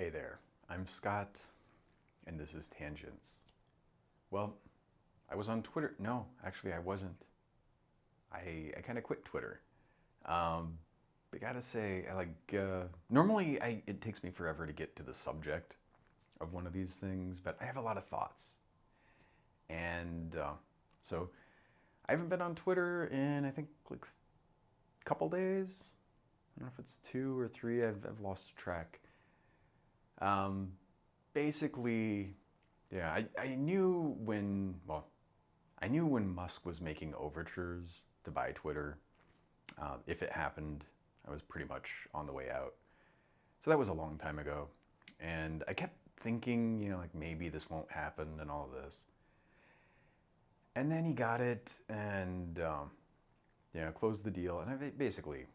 Hey there, I'm Scott, and this is Tangents. Well, I was on Twitter. No, actually, I wasn't. I kind of quit Twitter. Um, but gotta say, normally it takes me forever to get to the subject of one of these things, but I have a lot of thoughts. And so I haven't been on Twitter in, I think, like a couple days. I don't know if it's 2 or 3, I've lost track. Um, Basically, yeah, I knew I knew when Musk was making overtures to buy Twitter. If it happened, I was pretty much on the way out. So that was a long time ago. And I kept thinking, like maybe this won't happen and all this. And then he got it and, closed the deal. And basically,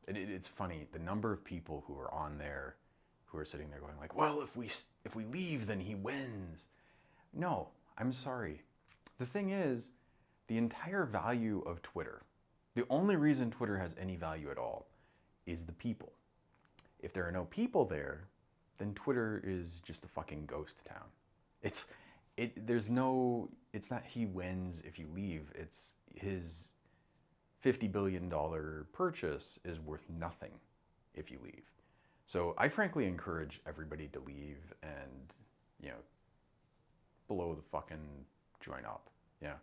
it's funny, the number of people who are on there who are sitting there going like, well, if we leave, then he wins. No, I'm sorry. The thing is, the entire value of Twitter, the only reason Twitter has any value at all, is the people. If there are no people there, then Twitter is just a fucking ghost town. It's it's not he wins if you leave. It's his $50 billion purchase is worth nothing if you leave. So I frankly encourage everybody to leave and, you know, blow the fucking joint up. Yeah.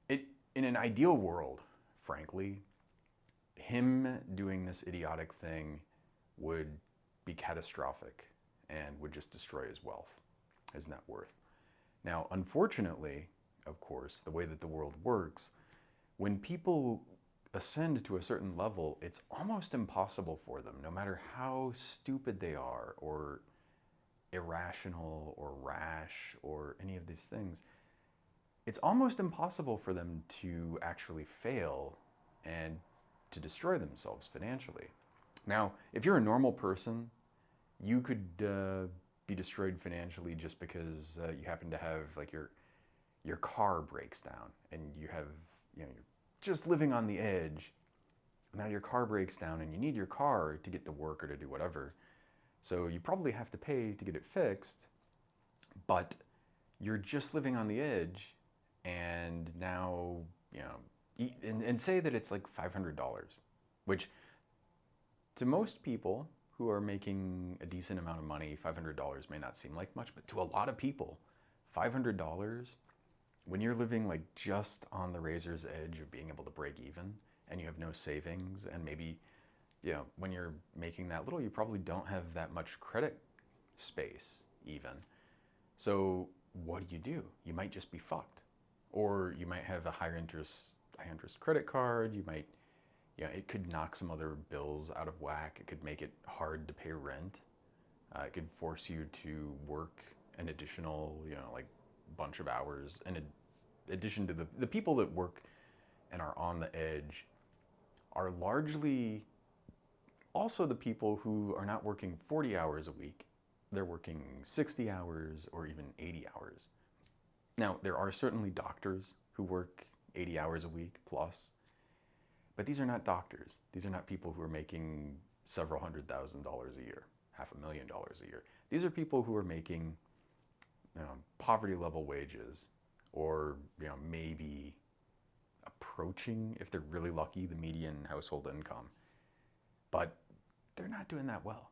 It in an ideal world, frankly, him doing this idiotic thing would be catastrophic and would just destroy his wealth, his net worth. Now, unfortunately, of course, the way that the world works, when people ascend to a certain level, it's almost impossible for them, no matter how stupid they are or irrational or rash or any of these things, it's almost impossible for them to actually fail and to destroy themselves financially. Now, if you're a normal person, you could be destroyed financially just because you happen to have like your car breaks down and you're just living on the edge. Now your car breaks down and you need your car to get to work or to do whatever. So you probably have to pay to get it fixed, but you're just living on the edge and now, and say that it's like $500, which to most people who are making a decent amount of money, $500 may not seem like much, but to a lot of people, $500, when you're living like just on the razor's edge of being able to break even and you have no savings and maybe, when you're making that little, you probably don't have that much credit space even. So what do? You might just be fucked. Or you might have a high interest credit card. You might, it could knock some other bills out of whack. It could make it hard to pay rent. It could force you to work an additional, like bunch of hours. In addition to the people that work and are on the edge are largely also the people who are not working 40 hours a week. They're working 60 hours or even 80 hours. Now, there are certainly doctors who work 80 hours a week plus, but these are not doctors. These are not people who are making several $100,000 a year, $500,000 a year. These are people who are making poverty level wages or maybe approaching, if they're really lucky, the median household income. But they're not doing that well,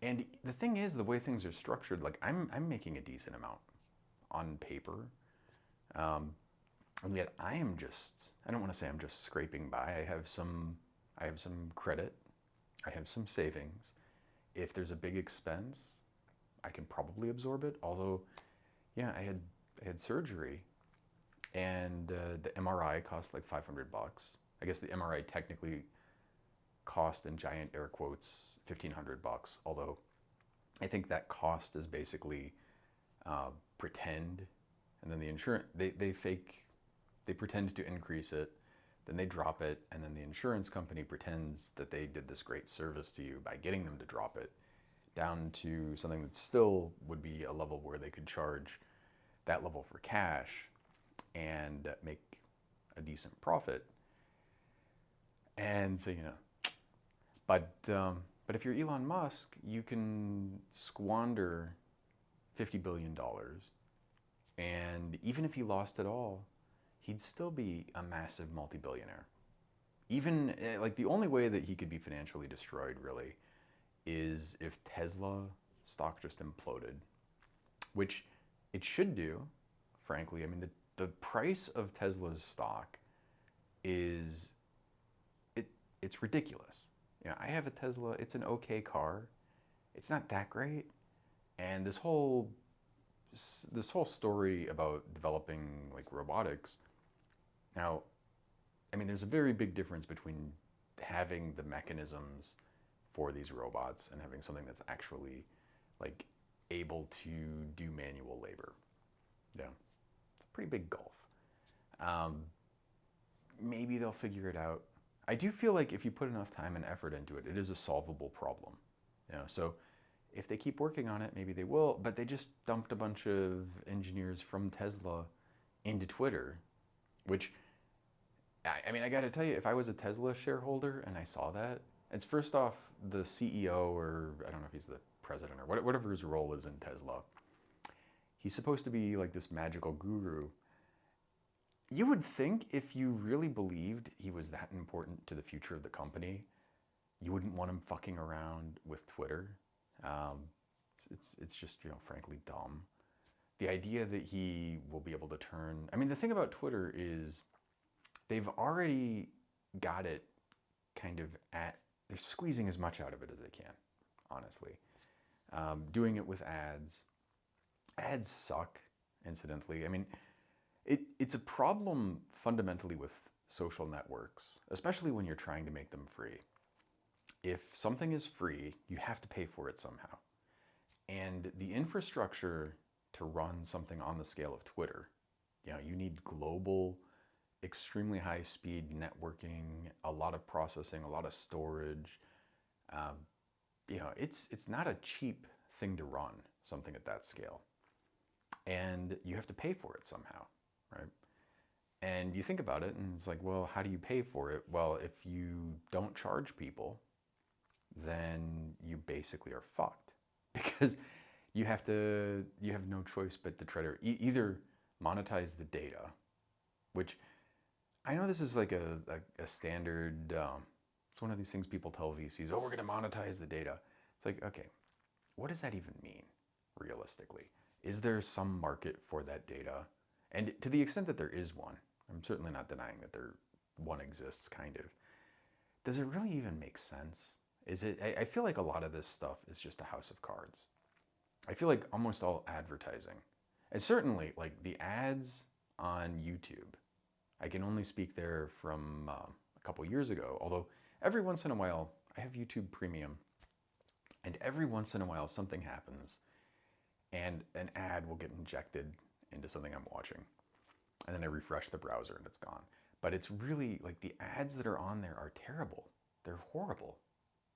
And the thing is, the way things are structured, like I'm making a decent amount on paper. And yet I don't want to say I'm just scraping by. I have some credit. I have some savings. If there's a big expense, I can probably absorb it. Although, yeah, I had surgery and the MRI cost like $500. I guess the MRI technically cost, in giant air quotes, $1,500. Although I think that cost is basically pretend, and then the insurance they pretend to increase it, then they drop it, and then the insurance company pretends that they did this great service to you by getting them to drop it down to something that still would be a level where they could charge that level for cash and make a decent profit. And so, but But if you're Elon Musk, you can squander $50 billion. And even if he lost it all, he'd still be a massive multi-billionaire. Even like the only way that he could be financially destroyed really is if Tesla stock just imploded, which it should do, frankly. I mean, the price of Tesla's stock is it's ridiculous. You know, I have a Tesla. It's an okay car. It's not that great. And this whole story about developing like robotics. Now, I mean, there's a very big difference between having the mechanisms for these robots and having something that's actually like able to do manual labor. Yeah, it's a pretty big gulf. Um, Maybe they'll figure it out. I do feel like if you put enough time and effort into it, it is a solvable problem. You know, so if they keep working on it, maybe they will. But they just dumped a bunch of engineers from Tesla into Twitter, which I mean, I got to tell you, if I was a Tesla shareholder and I saw that, it's first off the CEO, or I don't know if he's the president or whatever his role is in Tesla. He's supposed to be like this magical guru. You would think if you really believed he was that important to the future of the company, you wouldn't want him fucking around with Twitter. Um, it's just, you know, frankly dumb. The idea that he will be able to turn, I mean, the thing about Twitter is they've already got it kind of at, they're squeezing as much out of it as they can, honestly. Doing it with ads. Ads suck, incidentally. I mean, it's a problem fundamentally with social networks, especially when you're trying to make them free. If something is free, you have to pay for it somehow. And the infrastructure to run something on the scale of Twitter, you know, you need global, extremely high speed networking, a lot of processing, a lot of storage. Um, you know, it's not a cheap thing to run something at that scale. And you have to pay for it somehow, right? And you think about it and it's like, well, how do you pay for it? Well, if you don't charge people, then you basically are fucked because you have no choice but to try to either monetize the data, which I know this is like a standard, it's one of these things people tell VCs, oh, we're going to monetize the data. It's like, okay, what does that even mean realistically? Is there some market for that data? And to the extent that there is one, I'm certainly not denying that one exists, kind of. Does it really even make sense? I feel like a lot of this stuff is just a house of cards. I feel like almost all advertising, and certainly like the ads on YouTube, I can only speak there from a couple years ago, although every once in a while I have YouTube Premium, and every once in a while something happens and an ad will get injected into something I'm watching. And then I refresh the browser and it's gone. But it's really like the ads that are on there are terrible. They're horrible.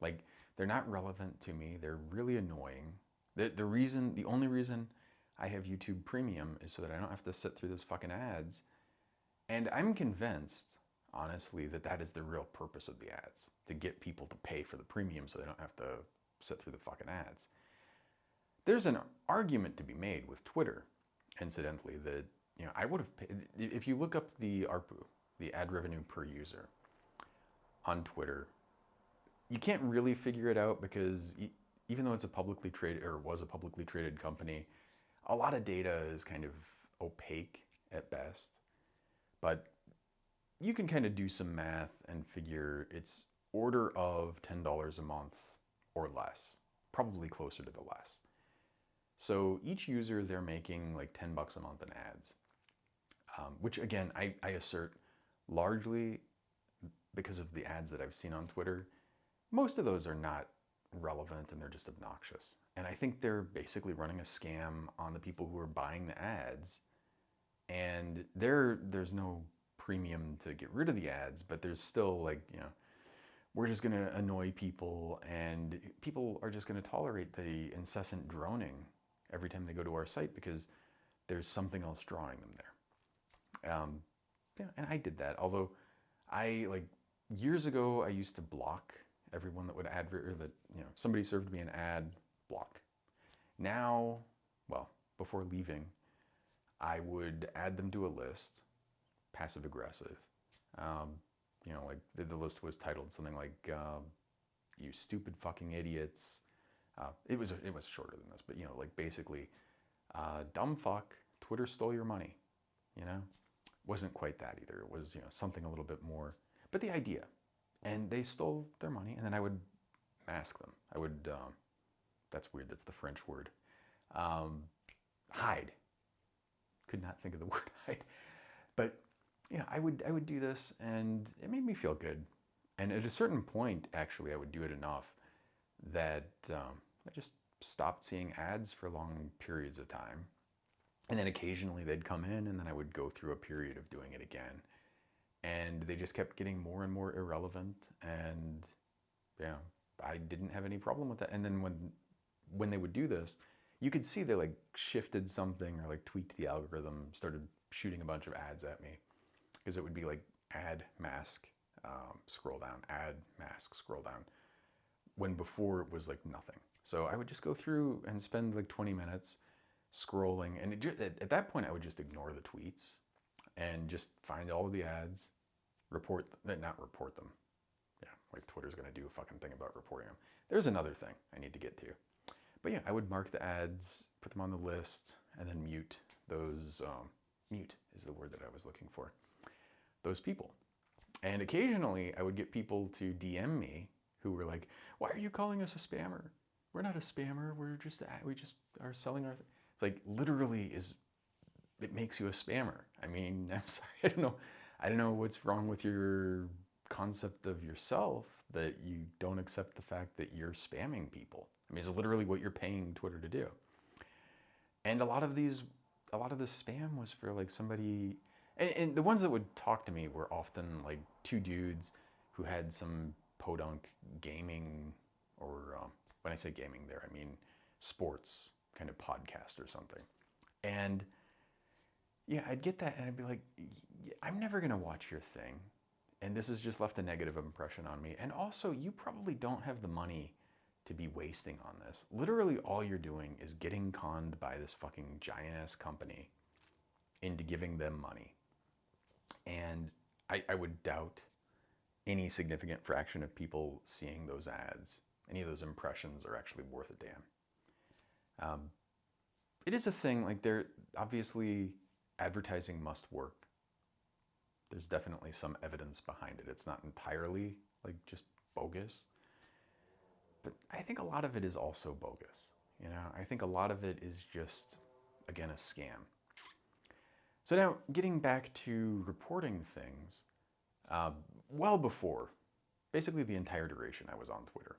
Like they're not relevant to me. They're really annoying. The only reason I have YouTube Premium is so that I don't have to sit through those fucking ads. And I'm convinced, honestly, that that is the real purpose of the ads, to get people to pay for the premium so they don't have to sit through the fucking ads. There's an argument to be made with Twitter, incidentally, that, you know, I would have paid, if you look up the ARPU, the ad revenue per user on Twitter, you can't really figure it out because even though it's a publicly traded, or was a publicly traded company, a lot of data is kind of opaque at best. But you can kind of do some math and figure it's order of $10 a month or less, probably closer to the less. So each user, they're making like 10 bucks a month in ads, which again, I assert largely because of the ads that I've seen on Twitter. Most of those are not relevant and they're just obnoxious. And I think they're basically running a scam on the people who are buying the ads. And there's no premium to get rid of the ads, but there's still like, you know, we're just going to annoy people and people are just going to tolerate the incessant droning every time they go to our site because there's something else drawing them there. Yeah, and I did that. Although I, like, years ago, I used to block everyone that would or that, somebody served me an ad, block. Now, well, before leaving, I would add them to a list, passive aggressive. Like the list was titled something like, "You stupid fucking idiots." It was shorter than this, but like basically, "Dumb fuck, Twitter stole your money." Wasn't quite that either. It was something a little bit more, but the idea. And they stole their money, and then I would mask them. I would. That's weird. That's the French word. Hide. Could not think of the word hide. But I would do this, and it made me feel good. And at a certain point, actually, I would do it enough that I just stopped seeing ads for long periods of time. And then occasionally they'd come in, and then I would go through a period of doing it again. And they just kept getting more and more irrelevant. And I didn't have any problem with that. And then when they would do this, you could see they like shifted something or like tweaked the algorithm, started shooting a bunch of ads at me, because it would be like add, mask, scroll down, add, mask, scroll down, when before it was like nothing. So I would just go through and spend like 20 minutes scrolling, and at that point I would just ignore the tweets and just find all of the ads, not report them. Yeah, like Twitter's gonna do a fucking thing about reporting them. There's another thing I need to get to. But I would mark the ads, put them on the list, and then mute those. Mute is the word that I was looking for. Those people. And occasionally I would get people to DM me who were like, "Why are you calling us a spammer? We're not a spammer. We just are selling our." It's like literally it makes you a spammer. I mean, I'm sorry. I don't know what's wrong with your concept of yourself that you don't accept the fact that you're spamming people. I mean, it's literally what you're paying Twitter to do. And a lot of this spam was for like somebody, and the ones that would talk to me were often like two dudes who had some podunk gaming, or when I say gaming there, I mean sports kind of podcast or something. And I'd get that and I'd be like, I'm never going to watch your thing. And this has just left a negative impression on me. And also, you probably don't have the money to be wasting on this. Literally all you're doing is getting conned by this fucking giant ass company into giving them money. And I would doubt any significant fraction of people seeing those ads, any of those impressions, are actually worth a damn. It is a thing, like obviously advertising must work. There's definitely some evidence behind it. It's not entirely like just bogus. But I think a lot of it is also bogus. I think a lot of it is just, again, a scam. So now, getting back to reporting things, well before, basically the entire duration I was on Twitter.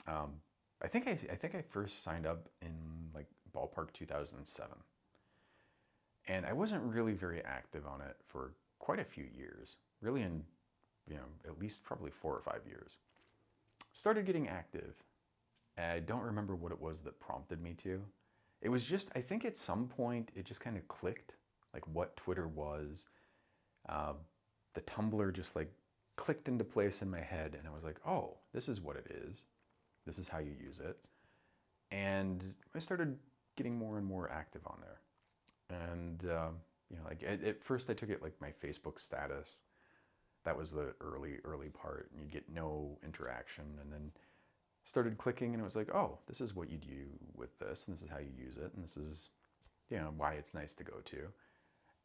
I think I first signed up in like ballpark 2007, and I wasn't really very active on it for quite a few years. Really, in at least probably 4 or 5 years. Started getting active. I don't remember what it was that prompted me to. It was just, I think at some point it just kind of clicked, like what Twitter was. The Tumblr just like clicked into place in my head, and I was like, oh, this is what it is. This is how you use it. And I started getting more and more active on there. And like at first I took it like my Facebook status. That was the early part, and you get no interaction, and then started clicking, and it was like, oh, this is what you do with this, and this is how you use it, and this is why it's nice to go to.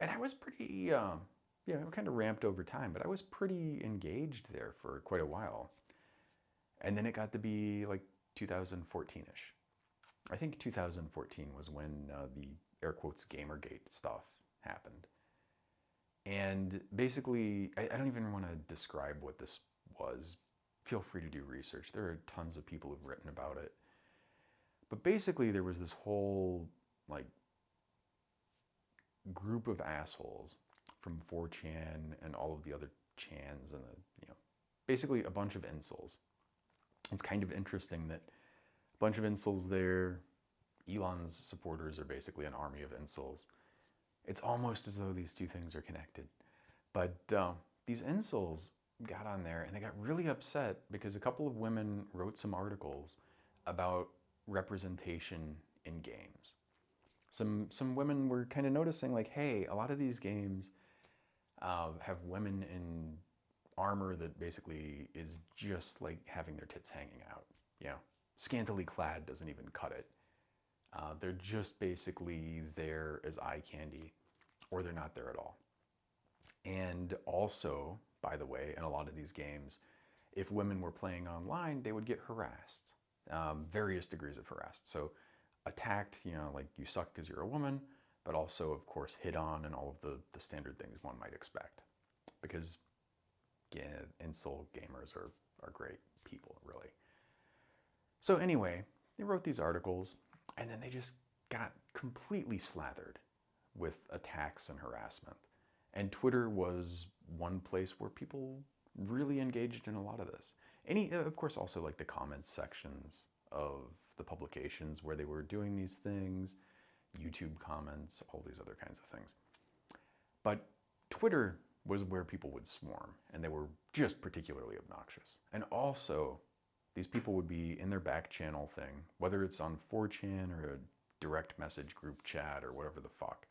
And I was pretty kind of ramped over time, but I was pretty engaged there for quite a while. And then it got to be like 2014ish. I think 2014 was when the air quotes Gamergate stuff happened. And basically, I don't even want to describe what this was. Feel free to do research. There are tons of people who've written about it. But basically, there was this whole like group of assholes from 4chan and all of the other chans, and basically a bunch of incels. It's kind of interesting that a bunch of incels there. Elon's supporters are basically an army of incels. It's almost as though these two things are connected. But these incels got on there and they got really upset because a couple of women wrote some articles about representation in games. Some women were kind of noticing like, hey, a lot of these games have women in armor that basically is just like having their tits hanging out. You know, scantily clad doesn't even cut it. They're just basically there as eye candy, or they're not there at all. And also, by the way, in a lot of these games, if women were playing online, they would get harassed, various degrees of harassed. So attacked, you know, like you suck because you're a woman, but also, of course, hit on and all of the standard things one might expect. Because yeah, incel gamers are great people, really. So anyway, they wrote these articles, and then they just got completely slathered with attacks and harassment. And Twitter was one place where people really engaged in a lot of this. Any, of course, also like the comments sections of the publications where they were doing these things, YouTube comments, all these other kinds of things. But Twitter was where people would swarm, and they were just particularly obnoxious. And also, these people would be in their back channel thing, whether it's on 4chan or a direct message group chat or whatever the fuck.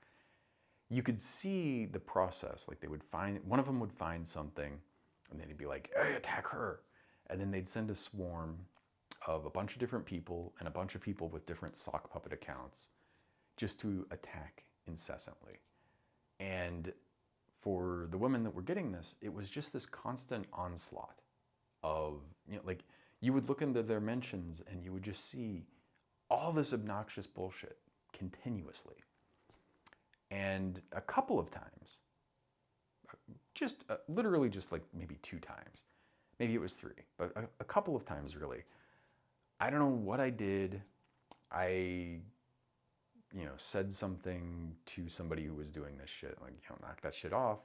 You could see the process. Like they would find, one of them would find something, and then he'd be like, hey, attack her. And then they'd send a swarm of a bunch of different people and a bunch of people with different sock puppet accounts just to attack incessantly. And for the women that were getting this, it was just this constant onslaught of, you know, like you would look into their mentions and you would just see all this obnoxious bullshit continuously. And a couple of times, just literally just like maybe 2 times, maybe it was 3, but a couple of times really, I don't know what I did. I, you know, said something to somebody who was doing this shit, like, you know, knock that shit off.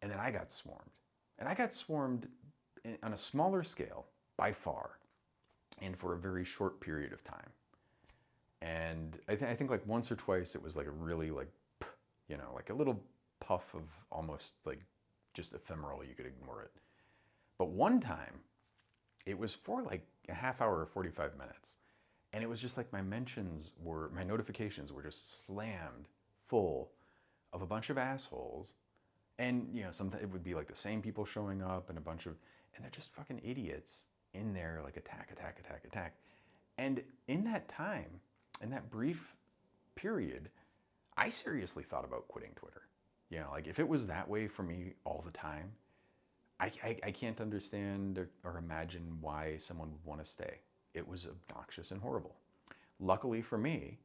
And then I got swarmed. And I got swarmed on a smaller scale by far and for a very short period of time. And I think like once or twice it was like a really like, you know, like a little puff of almost like just ephemeral, you could ignore it. But one time it was for like a half hour or 45 minutes. And it was just like my notifications were just slammed full of a bunch of assholes. And, you know, sometimes it would be like the same people showing up and and they're just fucking idiots in there, like attack, attack, attack, attack. And in that time, in that brief period, I seriously thought about quitting Twitter. You know, like if it was that way for me all the time, I can't understand or imagine why someone would want to stay. It was obnoxious and horrible. Luckily for me,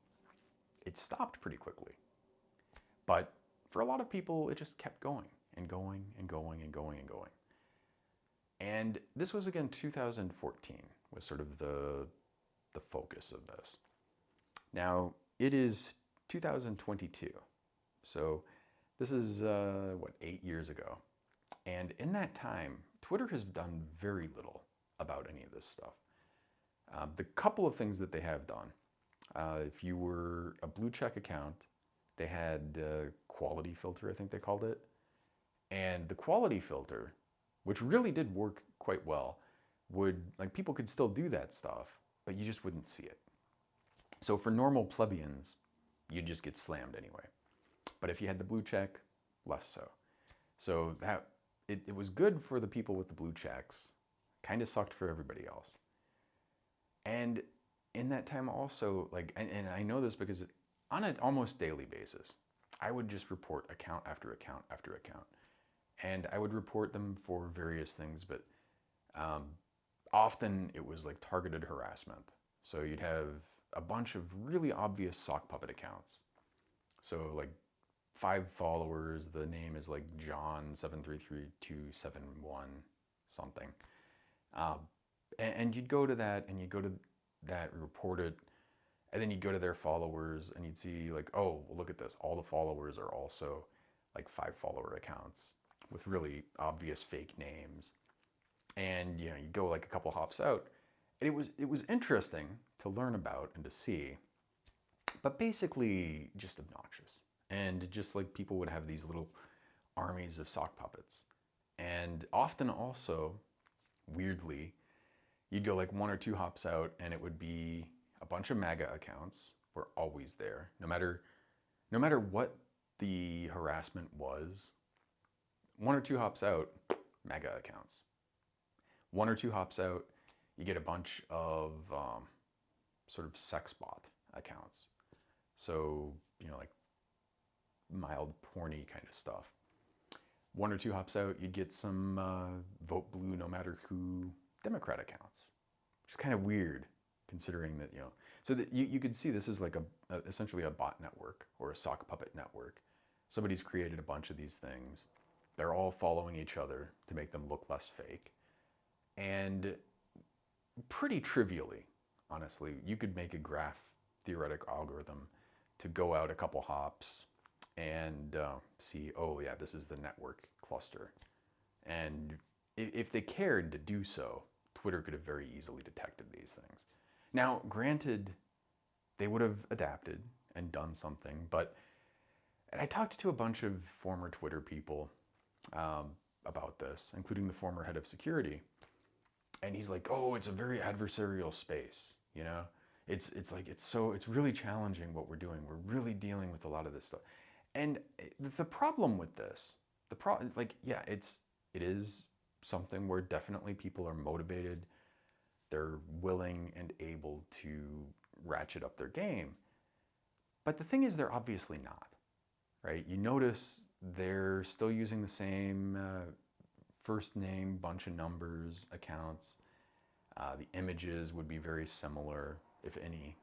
it stopped pretty quickly. But for a lot of people, it just kept going and going and going and going and going. And this was again 2014 was sort of the focus of this. Now it is 2022, so this is 8 years ago. And in that time, Twitter has done very little about any of this stuff. The couple of things that they have done, if you were a blue check account, they had quality filter, I think they called it. And the quality filter, which really did work quite well, like people could still do that stuff, but you just wouldn't see it. So for normal plebeians, you'd just get slammed anyway. But if you had the blue check, less so. So that it was good for the people with the blue checks, kind of sucked for everybody else. And in that time also, like, and I know this because on an almost daily basis, I would just report account after account after account. And I would report them for various things, but often it was like targeted harassment. So you'd have a bunch of really obvious sock puppet accounts. So like 5 followers, the name is like John733271 something. And you'd go to that and you'd go to that, report it, and then you'd go to their followers and you'd see like, oh, well, look at this. All the followers are also like 5 follower accounts with really obvious fake names. And, you know, you'd go like a couple hops out. And it was interesting to learn about and to see, but basically just obnoxious. And just like people would have these little armies of sock puppets. And often also, weirdly, you'd go like 1 or 2 hops out and it would be a bunch of MAGA accounts were always there. No matter what the harassment was, 1 or 2 hops out, MAGA accounts. 1 or 2 hops out, you get a bunch of sort of sex bot accounts. So, like mild porny kind of stuff. 1 or 2 hops out, you'd get some vote blue no matter who Democrat accounts, which is kind of weird considering that, so that you could see this is like essentially a bot network or a sock puppet network. Somebody's created a bunch of these things. They're all following each other to make them look less fake. And pretty trivially, honestly, you could make a graph theoretic algorithm to go out a couple hops and see, oh yeah, this is the network cluster. And if they cared to do so, Twitter could have very easily detected these things. Now, granted, they would have adapted and done something, but and I talked to a bunch of former Twitter people about this, including the former head of security. And he's like, oh, it's a very adversarial space, It's really challenging what we're doing. We're really dealing with a lot of this stuff. And the problem with this, it is something where definitely people are motivated. They're willing and able to ratchet up their game. But the thing is, they're obviously not, right? You notice they're still using the same first name, bunch of numbers accounts. The images would be very similar, if any.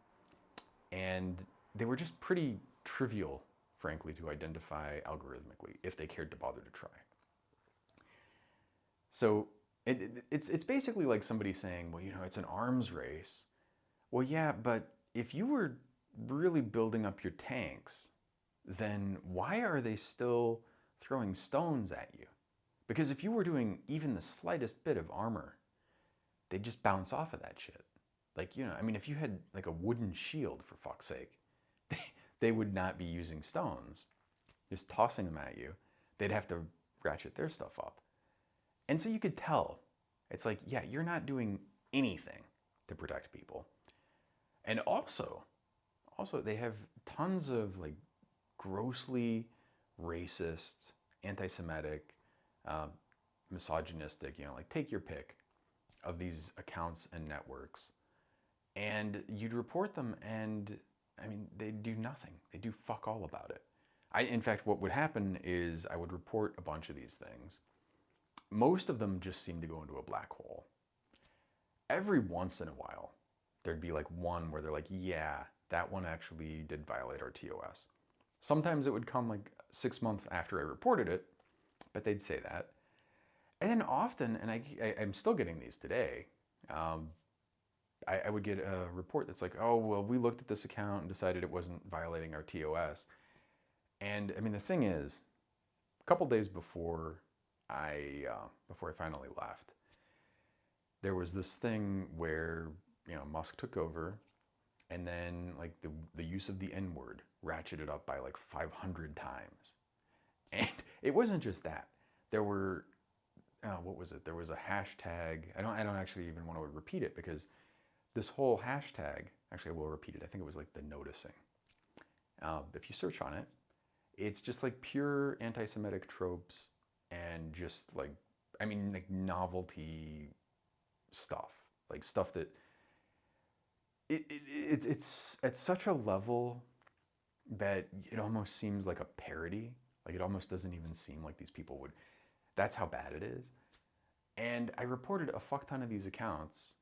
And they were just pretty trivial, frankly, to identify algorithmically if they cared to bother to try. So it's basically like somebody saying, well, it's an arms race. Well, yeah, but if you were really building up your tanks, then why are they still throwing stones at you? Because if you were doing even the slightest bit of armor, they'd just bounce off of that shit. If you had like a wooden shield, for fuck's sake, they would not be using stones, just tossing them at you. They'd have to ratchet their stuff up. And so you could tell, it's like, yeah, you're not doing anything to protect people. And also they have tons of like grossly racist, anti-Semitic, misogynistic, take your pick of these accounts and networks. And you'd report them and, they do nothing. They do fuck all about it. In fact, what would happen is I would report a bunch of these things. Most of them just seem to go into a black hole. Every once in a while, there'd be like one where they're like, yeah, that one actually did violate our TOS. Sometimes it would come like 6 months after I reported it, but they'd say that. And then often, and I'm still getting these today, I would get a report that's like, oh, well, we looked at this account and decided it wasn't violating our TOS. And the thing is, a couple days before I finally left, there was this thing where, Musk took over, and then like the use of the N-word ratcheted up by like 500 times. And it wasn't just that. There were, what was it? There was a hashtag. I don't actually even want to repeat it because this whole hashtag, actually I will repeat it. I think it was like the noticing. If you search on it, it's just like pure anti-Semitic tropes and just like, like novelty stuff, like stuff that it's at such a level that it almost seems like a parody. Like it almost doesn't even seem like these people would. That's how bad it is. And I reported a fuck ton of these accounts,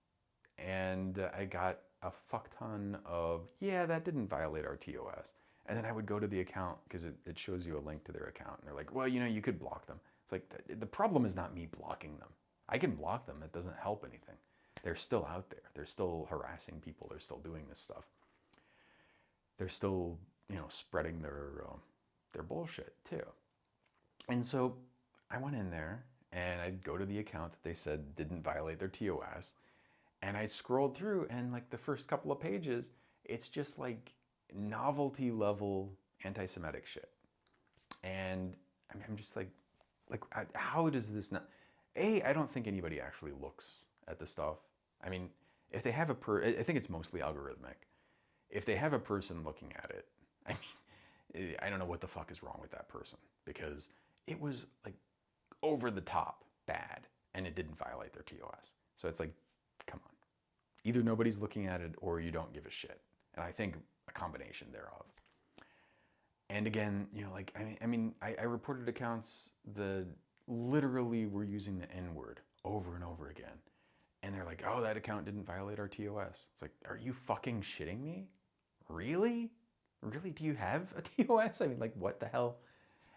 and I got a fuck ton of, yeah, that didn't violate our TOS. And then I would go to the account because it shows you a link to their account, and they're like, well, you could block them. It's like the problem is not me blocking them. I can block them. It doesn't help anything. They're still out there. They're still harassing people. They're still doing this stuff. They're still, spreading their bullshit too. And so I went in there and I'd go to the account that they said didn't violate their TOS, and I scrolled through, and like the first couple of pages, it's just like novelty level anti-Semitic shit. And I'm just like, like, how does this not? I don't think anybody actually looks at the stuff. I mean, if they have I think it's mostly algorithmic. If they have a person looking at it, I mean, I don't know what the fuck is wrong with that person, because it was like over the top bad and it didn't violate their TOS. So it's like, come on. Either nobody's looking at it or you don't give a shit. And I think a combination thereof. And again, like, I reported accounts that literally were using the N word over and over again. And they're like, oh, that account didn't violate our TOS. It's like, are you fucking shitting me? Really? Really? Do you have a TOS? I mean, like, what the hell?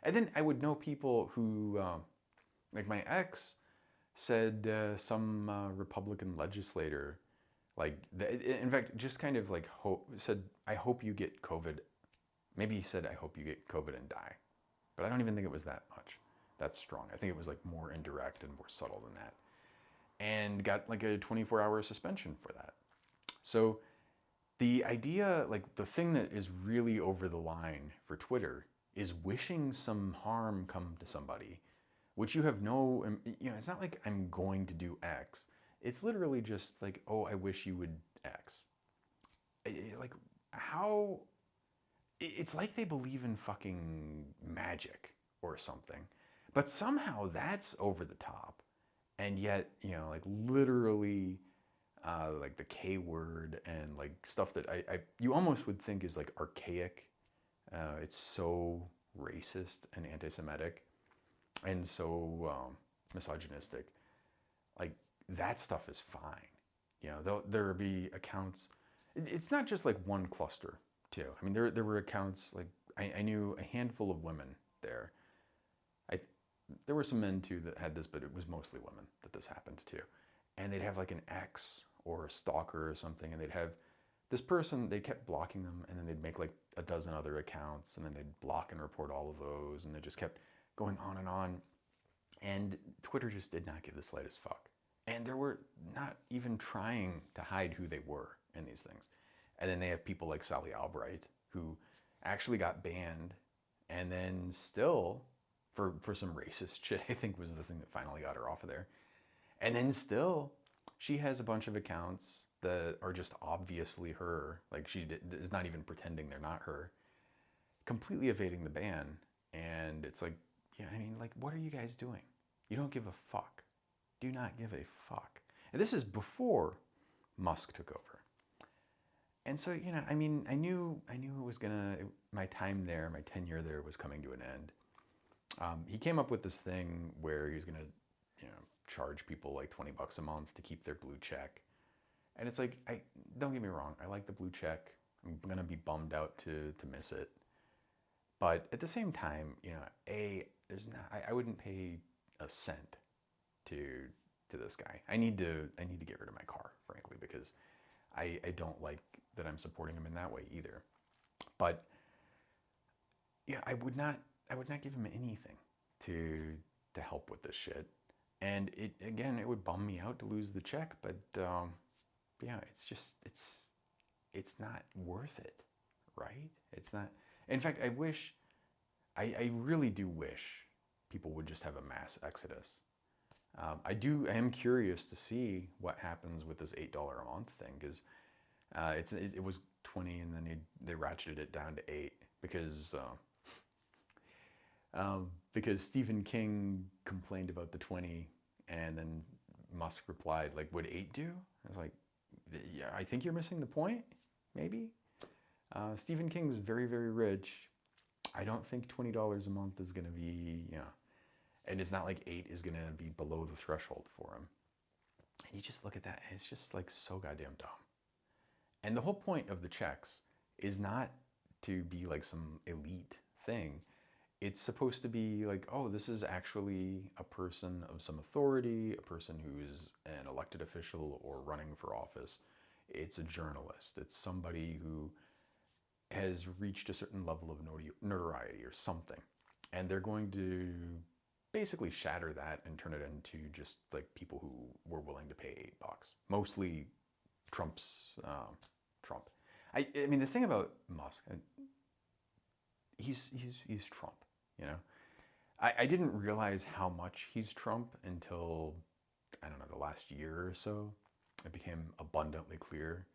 And then I would know people who, like my ex said some Republican legislator, like, in fact, just kind of like said, I hope you get COVID. Maybe he said, I hope you get COVID and die. But I don't even think it was that much. That's strong. I think it was like more indirect and more subtle than that. And got like a 24-hour suspension for that. So the idea, like the thing that is really over the line for Twitter is wishing some harm come to somebody, which you have no, it's not like I'm going to do X. It's literally just like, oh, I wish you would X. Like, how, it's like they believe in fucking magic or something. But somehow that's over the top. And yet, like literally, like the K word and like stuff that you almost would think is like archaic. It's so racist and anti-Semitic and so misogynistic. Like, that stuff is fine. There'll be accounts. It's not just like one cluster too. I mean, there were accounts like I knew a handful of women there. There were some men too that had this, but it was mostly women that this happened to. And they'd have like an ex or a stalker or something, and they'd have this person, they kept blocking them, and then they'd make like a dozen other accounts, and then they'd block and report all of those, and they just kept going on and on. And Twitter just did not give the slightest fuck. And they were not even trying to hide who they were in these things. And then they have people like Sally Albright, who actually got banned, and then still, for some racist shit, I think was the thing that finally got her off of there. And then still, she has a bunch of accounts that are just obviously her. Like, she is not even pretending they're not her. Completely evading the ban. And it's like, like, what are you guys doing? You don't give a fuck. Do not give a fuck. And this is before Musk took over. And so, I knew it was my time there, my tenure there was coming to an end. He came up with this thing where he was gonna, charge people like $20 a month to keep their blue check. And it's like, don't get me wrong, I like the blue check. I'm gonna be bummed out to miss it. But at the same time, I wouldn't pay a cent to this guy. I need to get rid of my car, frankly, because I don't like that I'm supporting him in that way either. But I would not give him anything to help with this shit. And it would bum me out to lose the check, but it's not worth it, right? It's not. In fact, I really do wish people would just have a mass exodus. I am curious to see what happens with this $8 a month thing, because it was 20 and then they ratcheted it down to 8 because Stephen King complained about the 20, and then Musk replied, like, would 8 do? I was like, yeah, I think you're missing the point, maybe. Stephen King's very, very rich. I don't think $20 a month is going to be, and it's not like 8 is going to be below the threshold for him. And you just look at that, and it's just like so goddamn dumb. And the whole point of the checks is not to be like some elite thing. It's supposed to be like, oh, this is actually a person of some authority, a person who's an elected official or running for office. It's a journalist. It's somebody who has reached a certain level of notoriety or something. And they're going to basically shatter that and turn it into just like people who were willing to pay $8. Mostly Trump. I mean, the thing about Musk, he's Trump, I didn't realize how much he's Trump until, I don't know, the last year or so. It became abundantly clear.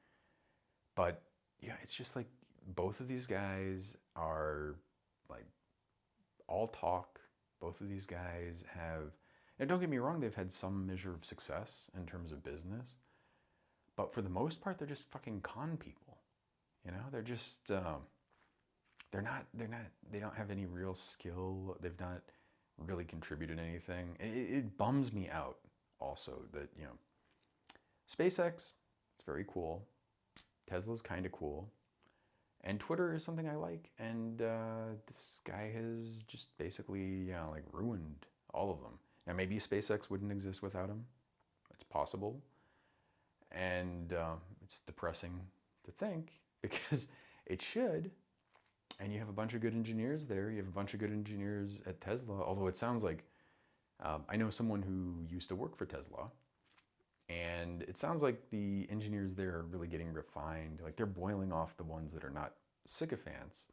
But yeah, it's just like both of these guys are like all talk. Both of these guys have, and don't get me wrong, they've had some measure of success in terms of business, but for the most part, they're just fucking con people. You know, they're just they don't have any real skill. They've not really contributed anything. It bums me out also that, you know, SpaceX, it's very cool. Tesla's kind of cool. And Twitter is something I like. And this guy has just basically, you know, like ruined all of them. Now, maybe SpaceX wouldn't exist without him. It's possible. And it's depressing to think because it should. And you have a bunch of good engineers there. You have a bunch of good engineers at Tesla. Although it sounds like I know someone who used to work for Tesla. And it sounds like the engineers there are really getting refined. Like they're boiling off the ones that are not sycophants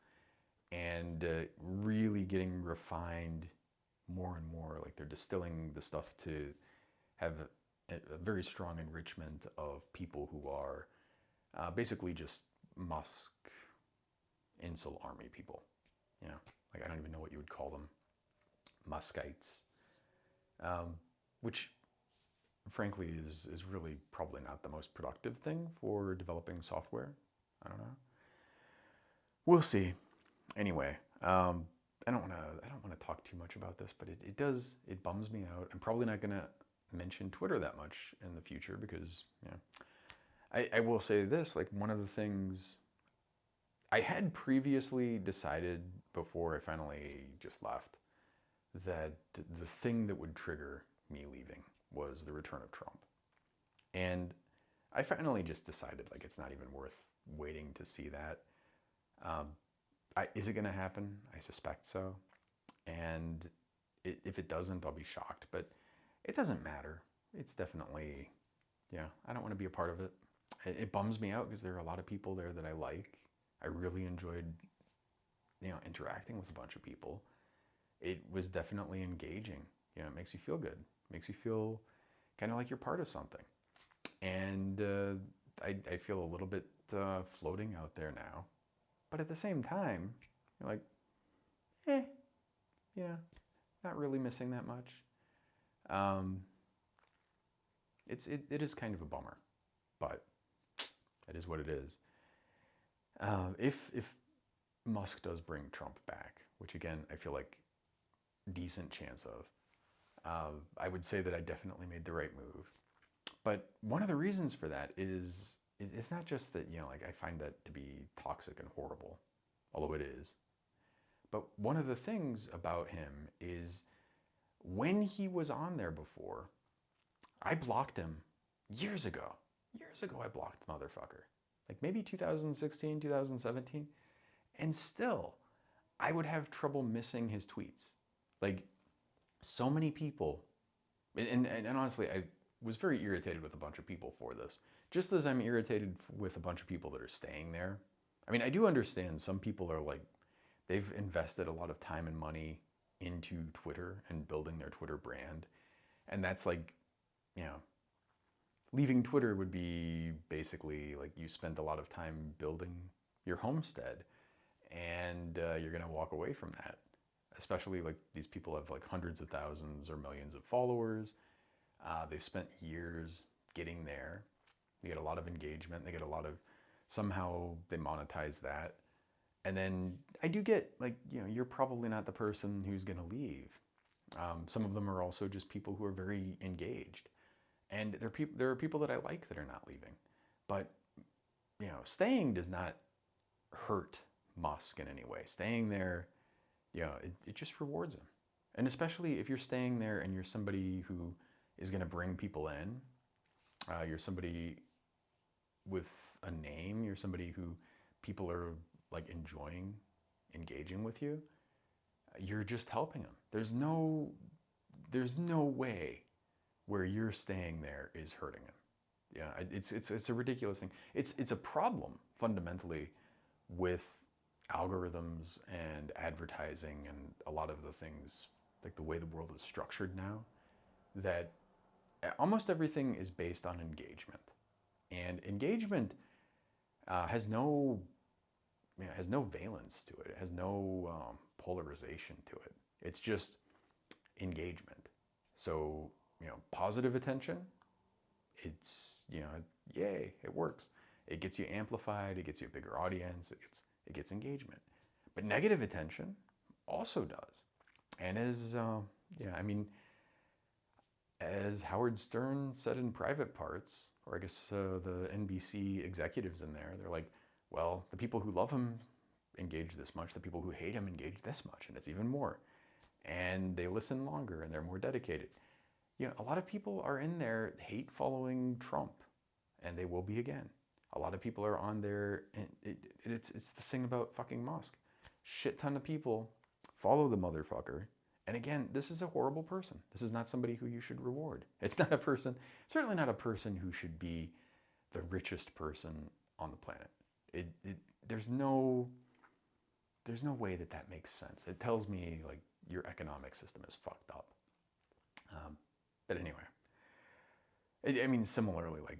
and really getting refined more and more. Like they're distilling the stuff to have a very strong enrichment of people who are basically just Musk incel army people. You know, like I don't even know what you would call them. Muskites. Which frankly is really probably not the most productive thing for developing software. I don't know. We'll see. Anyway, I don't want to talk too much about this, but it bums me out. I'm probably not gonna mention Twitter that much in the future because, you know, I will say this, like one of the things I had previously decided before I finally just left that the thing that would trigger me leaving was the return of Trump. And I finally just decided like it's not even worth waiting to see that. Is it going to happen? I suspect so. And if it doesn't, I'll be shocked. But it doesn't matter. It's definitely, yeah, I don't want to be a part of it. It bums me out because there are a lot of people there that I like. I really enjoyed, you know, interacting with a bunch of people. It was definitely engaging. You know, it makes you feel good. It makes you feel kind of like you're part of something. And I feel a little bit floating out there now. But at the same time, you're like, yeah, not really missing that much. It is kind of a bummer, but it is what it is. If Musk does bring Trump back, which again I feel like decent chance of, I would say that I definitely made the right move. But one of the reasons for that is it's not just that, you know, like I find that to be toxic and horrible, although it is. But one of the things about him is when he was on there before, I blocked him years ago. Years ago, I blocked the motherfucker. Like maybe 2016, 2017. And still, I would have trouble missing his tweets. Like so many people, and honestly, I was very irritated with a bunch of people for this. Just as I'm irritated with a bunch of people that are staying there. I mean, I do understand some people are like, they've invested a lot of time and money into Twitter and building their Twitter brand. And that's like, you know, leaving Twitter would be basically like you spent a lot of time building your homestead and you're going to walk away from that. Especially like these people have like hundreds of thousands or millions of followers. They've spent years getting there. They get a lot of engagement. They get a lot of, somehow they monetize that. And then I do get like, you know, you're probably not the person who's going to leave. Some of them are also just people who are very engaged. And there are people that I like that are not leaving. But, you know, staying does not hurt Musk in any way. Staying there, you know, it just rewards him. And especially if you're staying there and you're somebody who is going to bring people in, you're somebody with a name, you're somebody who people are like enjoying engaging with you, you're just helping them. There's no way where you're staying there is hurting him. Yeah, it's a ridiculous thing. It's a problem fundamentally with algorithms and advertising and a lot of the things like the way the world is structured now, that almost everything is based on engagement. And engagement has no has no valence to it. It has no polarization to it. It's just engagement. So, positive attention, it's, yay, it works. It gets you amplified, it gets you a bigger audience, it gets engagement. But negative attention also does. And as, as Howard Stern said in Private Parts, or I guess the NBC executives in there, they're like, well, the people who love him engage this much, the people who hate him engage this much, and it's even more. And they listen longer and they're more dedicated. A lot of people are in there hate following Trump, and they will be again. A lot of people are on there, and it's the thing about fucking Musk. Shit ton of people follow the motherfucker. And again, this is a horrible person. This is not somebody who you should reward. It's not a person, certainly not a person who should be the richest person on the planet. There's no way that makes sense. It tells me like your economic system is fucked up. But anyway, I mean, similarly, like,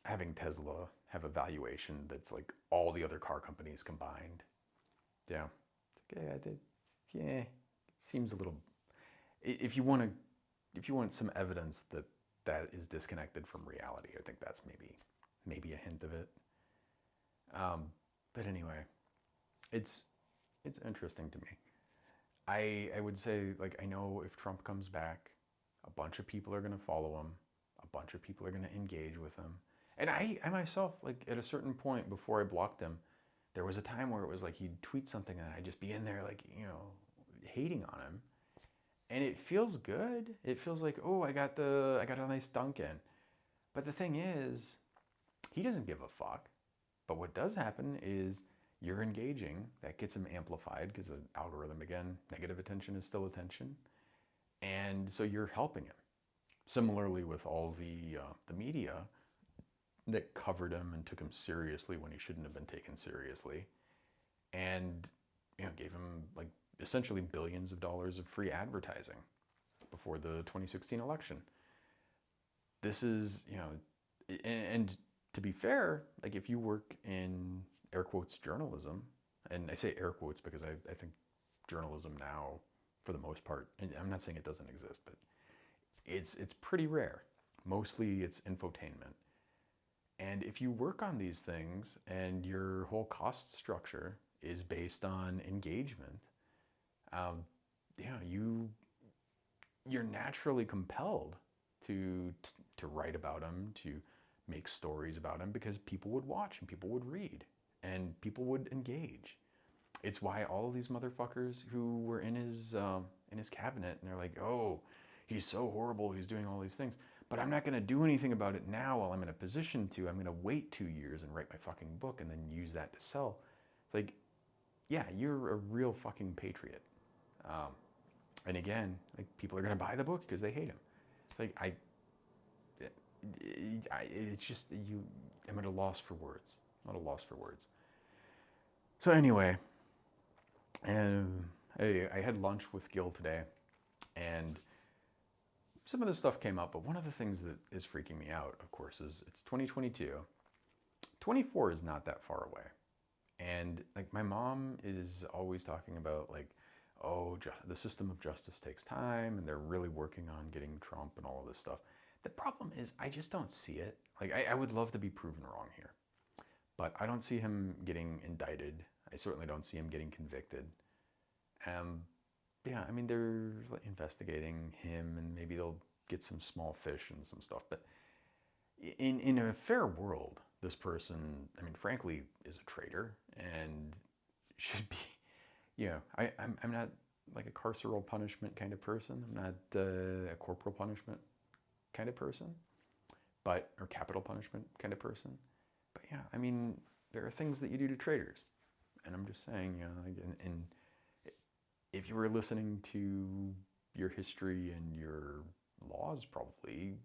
having Tesla have a valuation that's like all the other car companies combined. Yeah. It seems a little, if you want some evidence that is disconnected from reality, I think that's maybe a hint of it. But anyway, it's interesting to me. I would say, like, I know if Trump comes back, a bunch of people are going to follow him. A bunch of people are going to engage with him. And I myself, like, at a certain point before I blocked him, there was a time where it was like he'd tweet something and I'd just be in there, like, hating on him. And it feels good. It feels like, oh, I got a nice dunk in. But the thing is, he doesn't give a fuck. But what does happen is you're engaging. That gets him amplified because the algorithm, again, negative attention is still attention. And so you're helping him. Similarly with all the media that covered him and took him seriously when he shouldn't have been taken seriously. And, gave him like essentially billions of dollars of free advertising before the 2016 election. This is, and to be fair, like, if you work in air quotes journalism, and I say air quotes because I think journalism now, for the most part, and I'm not saying it doesn't exist, but it's pretty rare. Mostly it's infotainment. And if you work on these things and your whole cost structure is based on engagement, you're naturally compelled to write about them, to make stories about him, because people would watch and people would read and people would engage. It's why all of these motherfuckers who were in his cabinet, and they're like, oh, he's so horrible, he's doing all these things, but I'm not going to do anything about it now while I'm in a position to. I'm going to wait 2 years and write my fucking book and then use that to sell. It's like, yeah, you're a real fucking patriot. And again, like, people are going to buy the book because they hate him. It's like, it's just, I'm at a loss for words. I'm at a loss for words. So anyway, I had lunch with Gil today, and some of this stuff came up, but one of the things that is freaking me out, of course, is it's 2022. 24 is not that far away. And like, my mom is always talking about, like, oh, the system of justice takes time, and they're really working on getting Trump and all of this stuff. The problem is, I just don't see it. Like, I would love to be proven wrong here, but I don't see him getting indicted. I certainly don't see him getting convicted. Yeah, I mean, they're investigating him, and maybe they'll get some small fish and some stuff. But in a fair world, this person, I mean, frankly, is a traitor and should be, I'm not like a carceral punishment kind of person. I'm not a corporal punishment kind of person, or capital punishment kind of person. But yeah, I mean, there are things that you do to traitors. And I'm just saying, and if you were listening to your history and your laws, probably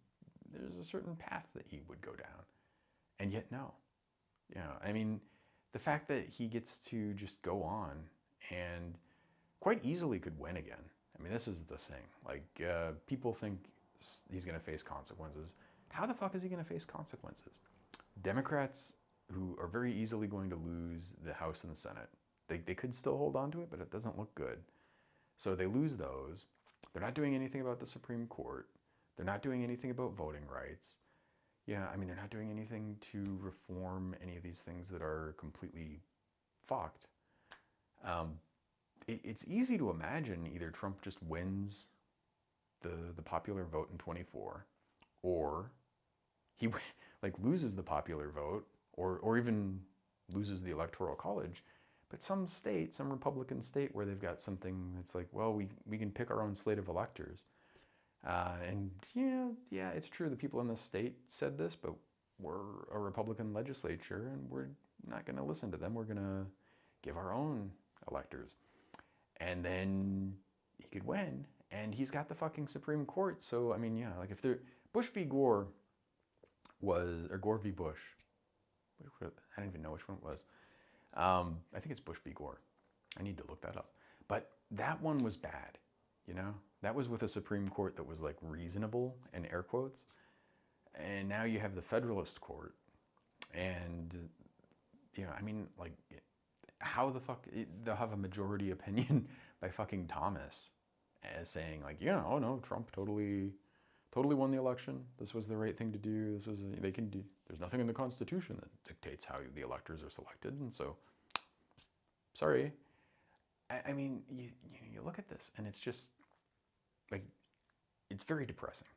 there's a certain path that he would go down. And yet, no. I mean, the fact that he gets to just go on and quite easily could win again. I I mean, this is the thing. Like, people think he's going to face consequences. How the fuck is he going to face consequences? Democrats, who are very easily going to lose the House and the Senate, they could still hold on to it, but it doesn't look good. So they lose those. They're not doing anything about the Supreme Court. They're not doing anything about voting rights. Yeah, I mean, they're not doing anything to reform any of these things that are completely fucked. Um, it's easy to imagine either Trump just wins the popular vote in 24, or he like loses the popular vote, or even loses the electoral college. But some state, some Republican state where they've got something that's like, well, we can pick our own slate of electors. And yeah, it's true. The people in the state said this, but we're a Republican legislature and we're not going to listen to them. We're going to give our own electors. And then he could win. And he's got the fucking Supreme Court. So, I mean, yeah, like if Bush v. Gore was, or Gore v. Bush, I don't even know which one it was. I think it's Bush v. Gore. I need to look that up. But that one was bad, you know? That was with a Supreme Court that was like reasonable, in air quotes. And now you have the Federalist Court. And, I mean, like, how the fuck, they'll have a majority opinion by fucking Thomas as saying like, oh no, Trump totally won the election. This was the right thing to do. They can do, there's nothing in the Constitution that dictates how the electors are selected. And so, sorry. I mean, you look at this and it's just like, it's very depressing.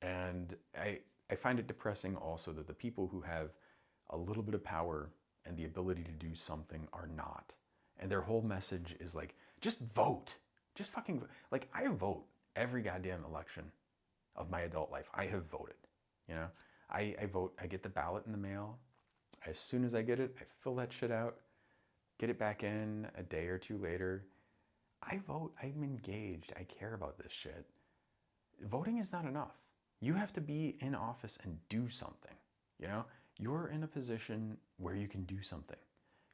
And I find it depressing also that the people who have a little bit of power and the ability to do something are not. And their whole message is like, just vote. Just fucking, like, I vote every goddamn election of my adult life. I have voted, I vote, I get the ballot in the mail. As soon as I get it, I fill that shit out, get it back in a day or two later. I vote, I'm engaged, I care about this shit. Voting is not enough. You have to be in office and do something, You're in a position where you can do something.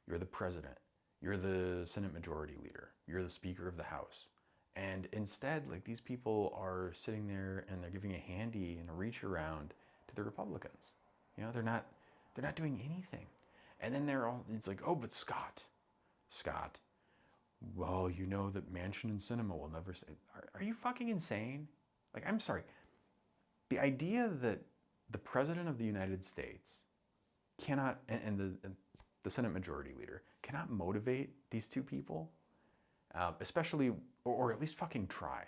You're the president. You're the Senate Majority Leader. You're the Speaker of the House. And instead, like, these people are sitting there and they're giving a handy and a reach around to the Republicans. They're not doing anything. And then it's like, oh, but Scott, well, you know that Manchin and Sinema will never say, are you fucking insane? Like, I'm sorry. The idea that the President of the United States cannot, and the Senate Majority Leader cannot motivate these two people, especially, or at least fucking try.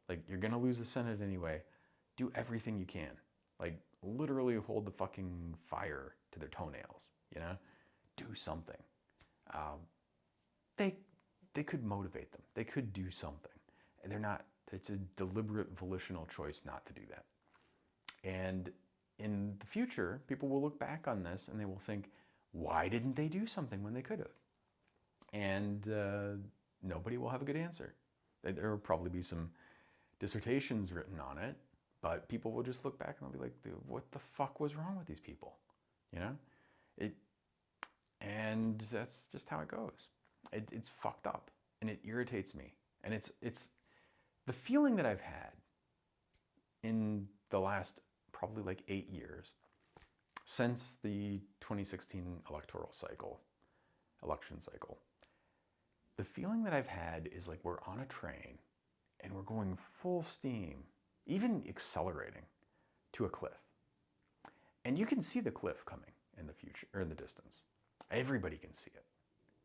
Like, you're gonna lose the Senate anyway. Do everything you can. Like, literally hold the fucking fire to their toenails, Do something. They could motivate them. They could do something. And they're not, it's a deliberate volitional choice not to do that. And in the future, people will look back on this and they will think, why didn't they do something when they could have? And nobody will have a good answer. There will probably be some dissertations written on it, but people will just look back and they'll be like, what the fuck was wrong with these people? And that's just how it goes. It's fucked up and it irritates me. And it's the feeling that I've had in the last probably like 8 years since the 2016 election cycle. The feeling that I've had is like we're on a train and we're going full steam, even accelerating to a cliff. And you can see the cliff coming in the future, or in the distance. Everybody can see it.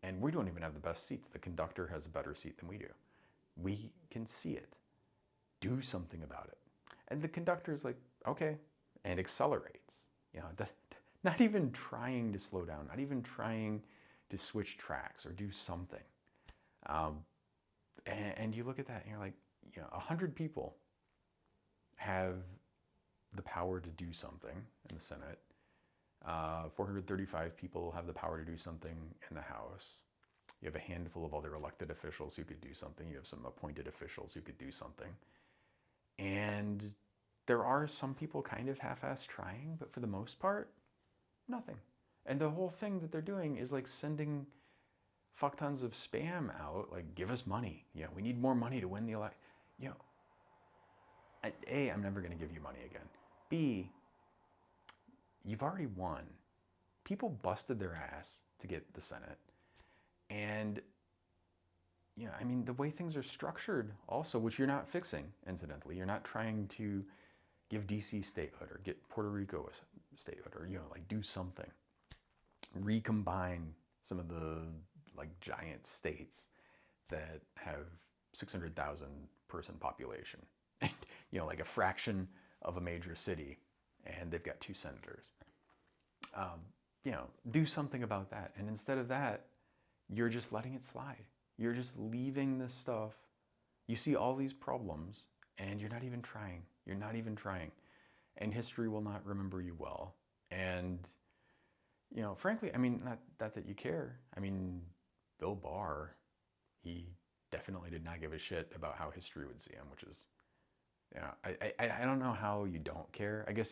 And we don't even have the best seats. The conductor has a better seat than we do. We can see it. Do something about it. And the conductor is like, okay, and accelerates. Not even trying to slow down, not even trying to switch tracks or do something. And you look at that and you're like, 100 people have the power to do something in the Senate. 435 people have the power to do something in the House. You have a handful of other elected officials who could do something. You have some appointed officials who could do something. And there are some people kind of half-assed trying, but for the most part, nothing. And the whole thing that they're doing is like sending fuck tons of spam out, like give us money. You know, we need more money to win the election. You know, A, I'm never going to give you money again. B, you've already won. People busted their ass to get the Senate. And, you know, I mean, the way things are structured also, which you're not fixing, incidentally, you're not trying to give DC statehood or get Puerto Rico a statehood or, you know, like do something. Recombine some of the like giant states that have 600,000 person population. You know, like a fraction of a major city, and they've got 2 senators. You know, do something about that. And instead of that, you're just letting it slide. You're just leaving this stuff. You see all these problems, and you're not even trying. You're not even trying. And history will not remember you well. And, you know, frankly, I mean, not that you care. I mean, Bill Barr, he definitely did not give a shit about how history would see him, which is, you know, I don't know how you don't care. I guess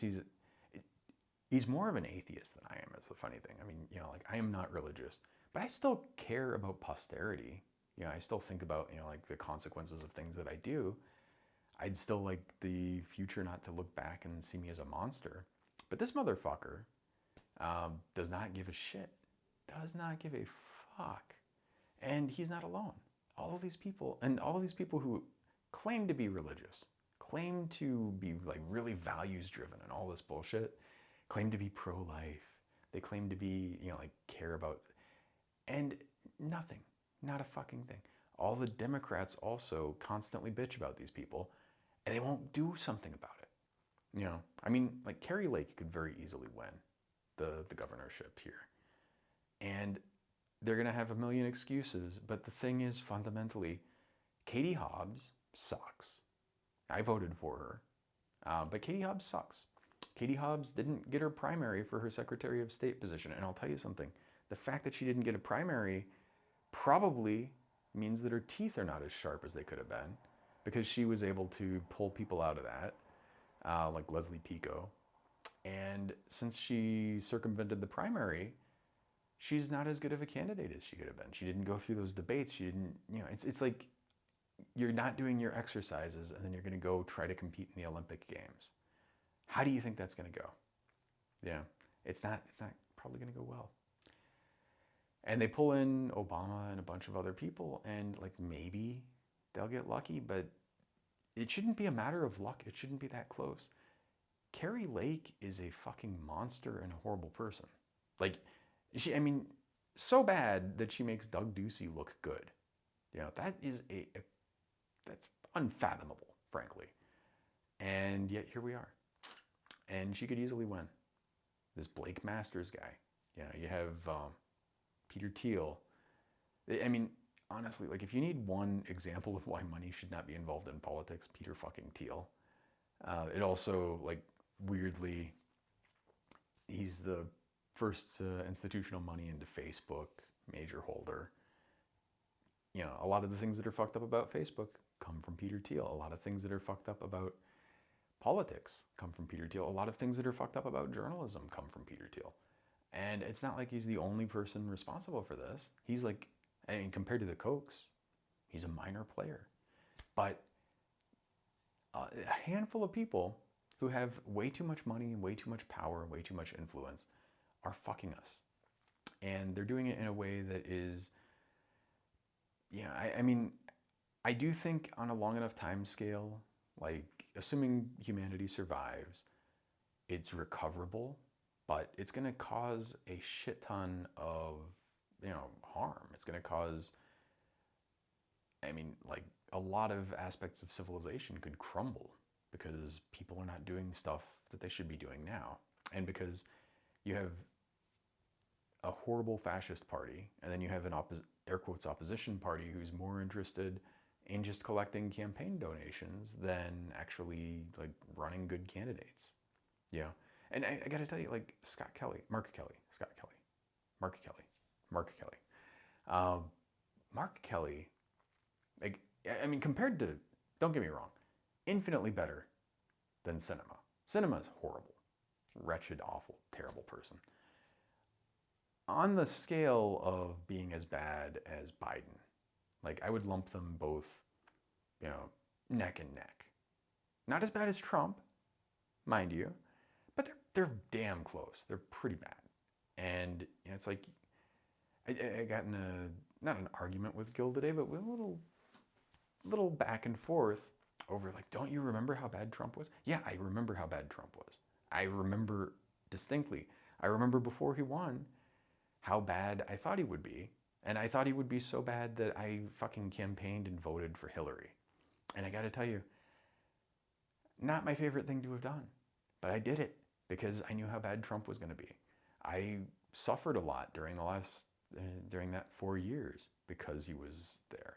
he's more of an atheist than I am. It's the funny thing. I mean, you know, like I am not religious, but I still care about posterity. You know, I still think about, you know, like the consequences of things that I do. I'd still like the future not to look back and see me as a monster. But this motherfucker does not give a shit. Does not give a fuck. And he's not alone. All of these people, and all of these people who claim to be religious, claim to be like really values driven and all this bullshit, claim to be pro-life. They claim to be, you know, like care about, and nothing, not a fucking thing. All the Democrats also constantly bitch about these people, and they won't do something about it. You know, I mean, like Kari Lake could very easily win the governorship here. And they're going to have a million excuses. But the thing is, fundamentally, Katie Hobbs sucks. I voted for her. But Katie Hobbs sucks. Katie Hobbs didn't get her primary for her Secretary of State position. And I'll tell you something. The fact that she didn't get a primary probably means that her teeth are not as sharp as they could have been, because she was able to pull people out of that, like Leslie Pico. And since she circumvented the primary, she's not as good of a candidate as she could have been. She didn't go through those debates. She didn't, you know, it's like you're not doing your exercises and then you're going to go try to compete in the Olympic Games. How do you think that's going to go? Yeah, it's not probably going to go well. And they pull in Obama and a bunch of other people, and like maybe they'll get lucky, but it shouldn't be a matter of luck. It shouldn't be that close. Kari Lake is a fucking monster and a horrible person. Like, I mean, so bad that she makes Doug Ducey look good. You know, that is that's unfathomable, frankly. And yet here we are. And she could easily win. This Blake Masters guy. You know, you have Peter Thiel. I mean, honestly, like if you need one example of why money should not be involved in politics, Peter fucking Thiel. It also, like, weirdly, he's the first institutional money into Facebook major holder. You know, a lot of the things that are fucked up about Facebook come from Peter Thiel. A lot of things that are fucked up about politics come from Peter Thiel. A lot of things that are fucked up about journalism come from Peter Thiel. And it's not like he's the only person responsible for this. He's like, I mean, compared to the Kochs, he's a minor player. But a handful of people who have way too much money, way too much power, way too much influence are fucking us. And they're doing it in a way that is, yeah, I mean, I do think on a long enough time scale, like assuming humanity survives, it's recoverable, but it's going to cause a shit ton of, you know, harm. It's going to cause, I mean, like a lot of aspects of civilization could crumble because people are not doing stuff that they should be doing now. And because you have a horrible fascist party, and then you have an air quotes opposition party who's more interested in just collecting campaign donations than actually like running good candidates. Yeah. And I gotta tell you, like Mark Kelly, like, I mean, compared to, don't get me wrong, infinitely better than Sinema. Sinema is horrible, wretched, awful, terrible person. on the scale of being as bad as Biden. Like, I would lump them both, you know, neck and neck. Not as bad as Trump, mind you, but they're damn close. They're pretty bad. And you know, it's like I got in a not an argument with Gil today, but with a little back and forth over like, don't you remember how bad Trump was? Yeah, I remember how bad Trump was. I remember distinctly. I remember before he won how bad I thought he would be. And I thought he would be so bad that I fucking campaigned and voted for Hillary. And I got to tell you, not my favorite thing to have done, but I did it because I knew how bad Trump was going to be. I suffered a lot during that 4 years because he was there,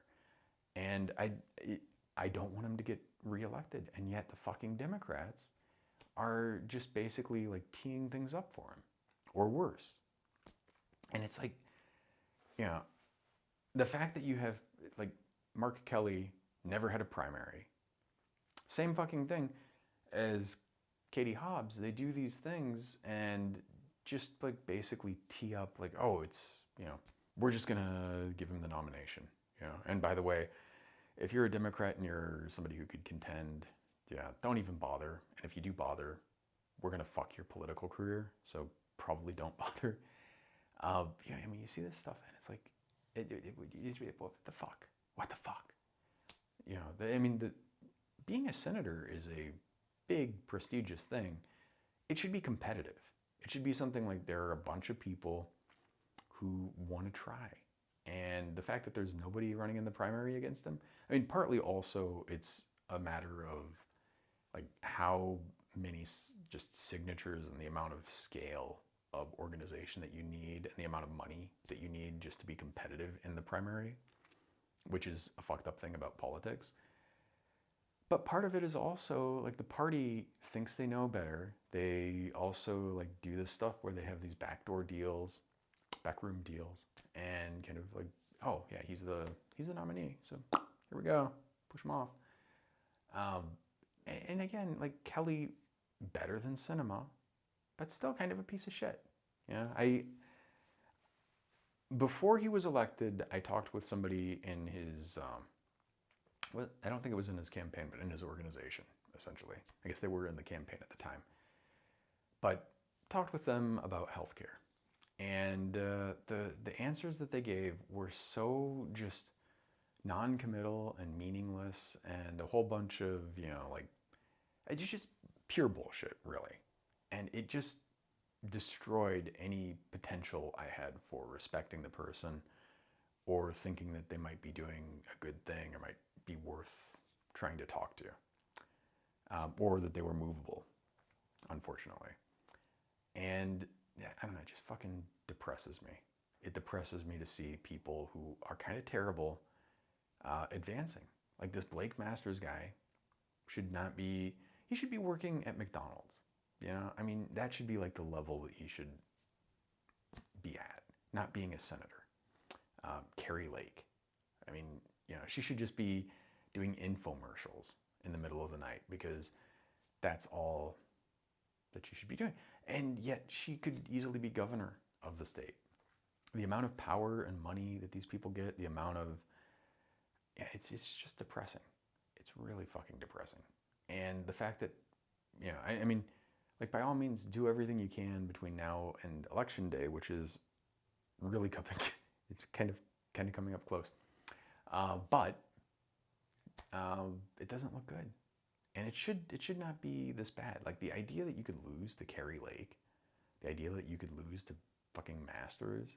and I don't want him to get reelected, and yet the fucking Democrats are just basically like teeing things up for him, or worse. And it's like, you know, the fact that you have like Mark Kelly never had a primary, same fucking thing as Katie Hobbs. They do these things and just like basically tee up like, oh, it's, you know, we're just gonna give him the nomination, you know. And by the way, if you're a Democrat and you're somebody who could contend, yeah, don't even bother. And if you do bother, we're gonna fuck your political career. So probably don't bother. Yeah, I mean, you see this stuff and it's like, what the fuck? What the fuck? You know, I mean, being a senator is a big, prestigious thing. It should be competitive. It should be something like there are a bunch of people who want to try. And the fact that there's nobody running in the primary against him, I mean, partly also it's a matter of like how many just signatures and the amount of scale of organization that you need and the amount of money that you need just to be competitive in the primary, which is a fucked up thing about politics. But part of it is also like the party thinks they know better. They also like do this stuff where they have these backdoor deals, backroom deals, and kind of like, oh yeah, he's the nominee, so here we go, push him off. Um, and again, like Kelly, better than Sinema, but still kind of a piece of shit. Yeah, before he was elected, I talked with somebody in his well, I don't think it was in his campaign, but in his organization, essentially. I guess they were in the campaign at the time. But talked with them about healthcare. And the answers that they gave were so just non-committal and meaningless and a whole bunch of, you know, like, it's just pure bullshit, really. And it just destroyed any potential I had for respecting the person or thinking that they might be doing a good thing or might be worth trying to talk to, or that they were movable, unfortunately. And yeah, I don't know, it just fucking depresses me. It depresses me to see people who are kind of terrible advancing. Like this Blake Masters guy should not be, he should be working at McDonald's. You know, I mean, that should be like the level that he should be at, not being a senator. Carrie Lake, I mean, you know, she should just be doing infomercials in the middle of the night because that's all that she should be doing. And yet she could easily be governor of the state. The amount of power and money that these people get, the amount of, yeah, it's just depressing. It's really fucking depressing. And the fact that, you know, I mean, like by all means, do everything you can between now and election day, which is really coming, it's kind of coming up close. But it doesn't look good. And it should not be this bad. Like the idea that you could lose to Carrie Lake, the idea that you could lose to fucking Masters,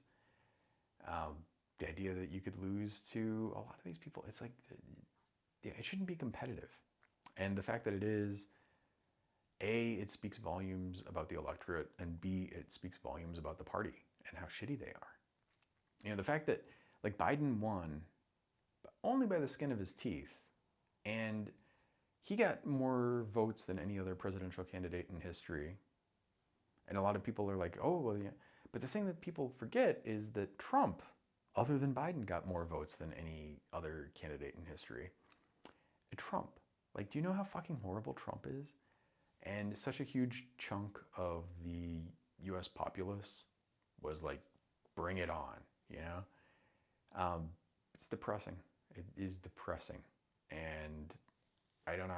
the idea that you could lose to a lot of these people, it's like, yeah, it shouldn't be competitive. And the fact that it is, A, it speaks volumes about the electorate, and B, it speaks volumes about the party and how shitty they are. You know, the fact that like Biden won only by the skin of his teeth, and he got more votes than any other presidential candidate in history. And a lot of people are like, oh, well, yeah. But the thing that people forget is that Trump, other than Biden, got more votes than any other candidate in history. Trump, like, do you know how fucking horrible Trump is? And such a huge chunk of the US populace was like bring it on, you know? It's depressing. It is depressing. And I don't know.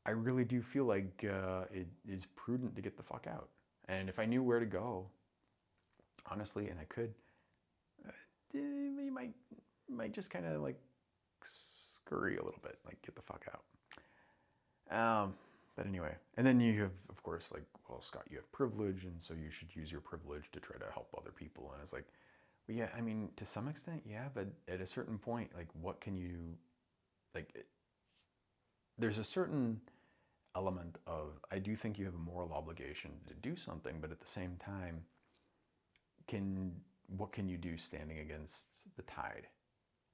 I really do feel like it is prudent to get the fuck out. And if I knew where to go, honestly, and I could, you might just kind of like scurry a little bit, like get the fuck out. But anyway, and then you have, of course, like, well, Scott, you have privilege, and so you should use your privilege to try to help other people. And it's like, well, yeah, I mean, to some extent, yeah, but at a certain point, like, what can you, like, there's a certain element of, I do think you have a moral obligation to do something, but at the same time, what can you do standing against the tide?